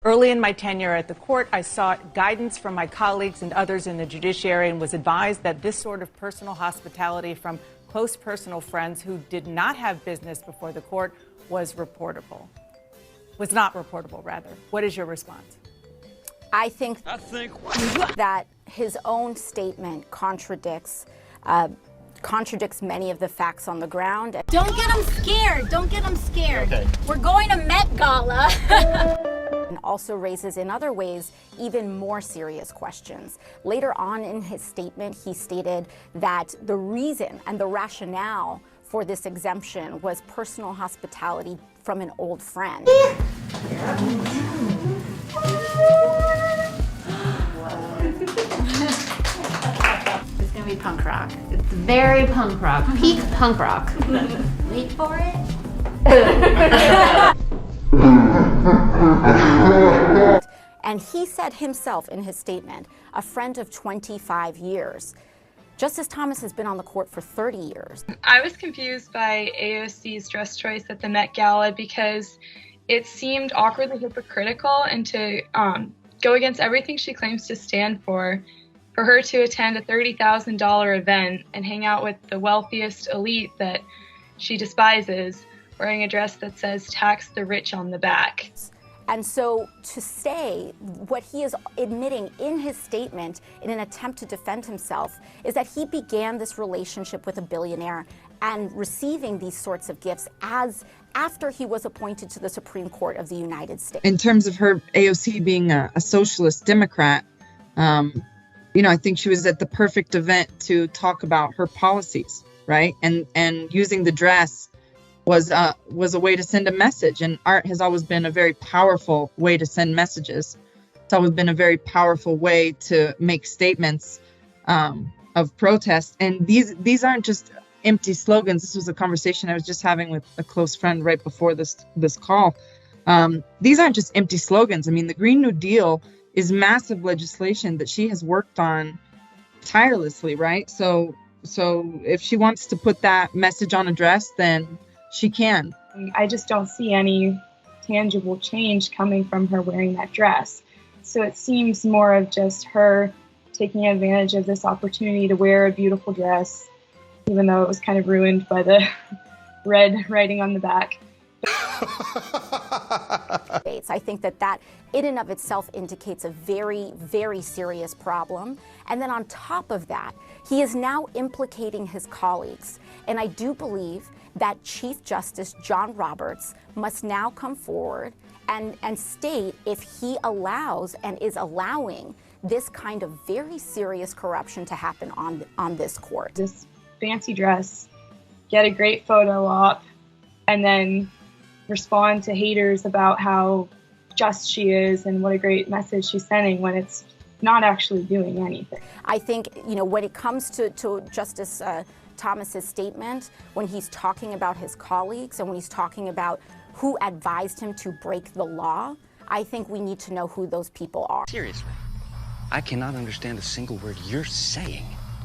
Early in my tenure at the court, I sought guidance from my colleagues and others in the judiciary and was advised that this sort of personal hospitality from close personal friends who did not have business before the court was not reportable, rather. What is your response? I think that his own statement contradicts many of the facts on the ground. Don't get them scared. Don't get them scared. Okay. We're going to Met Gala. And also raises in other ways even more serious questions. Later on in his statement, he stated that the reason and the rationale for this exemption was personal hospitality from an old friend. It's gonna be punk rock. It's very punk rock, peak punk rock. Wait for it. And he said himself in his statement, a friend of 25 years. Justice Thomas has been on the court for 30 years. I was confused by AOC's dress choice at the Met Gala because it seemed awkwardly hypocritical and to go against everything she claims to stand for her to attend a $30,000 event and hang out with the wealthiest elite that she despises, wearing a dress that says tax the rich on the back. And so to say what he is admitting in his statement in an attempt to defend himself is that he began this relationship with a billionaire and receiving these sorts of gifts after he was appointed to the Supreme Court of the United States. In terms of her AOC being a socialist Democrat, I think she was at the perfect event to talk about her policies, right? And using the dress was a way to send a message, and art has always been a very powerful way to send messages. It's always been a very powerful way to make statements of protest. And these aren't just empty slogans. This was a conversation I was just having with a close friend right before this call. These aren't just empty slogans. I mean, the Green New Deal is massive legislation that she has worked on tirelessly, right? So if she wants to put that message on a dress, then she can. I just don't see any tangible change coming from her wearing that dress. So it seems more of just her taking advantage of this opportunity to wear a beautiful dress, even though it was kind of ruined by the red writing on the back. I think that in and of itself indicates a very, very serious problem. And then on top of that, he is now implicating his colleagues. And I do believe that Chief Justice John Roberts must now come forward and state if he allows and is allowing this kind of very serious corruption to happen on this court. This fancy dress, get a great photo op, and then respond to haters about how just she is and what a great message she's sending when it's not actually doing anything. I think, when it comes to Justice Thomas's statement, when he's talking about his colleagues and when he's talking about who advised him to break the law, I think we need to know who those people are. Seriously, I cannot understand a single word you're saying.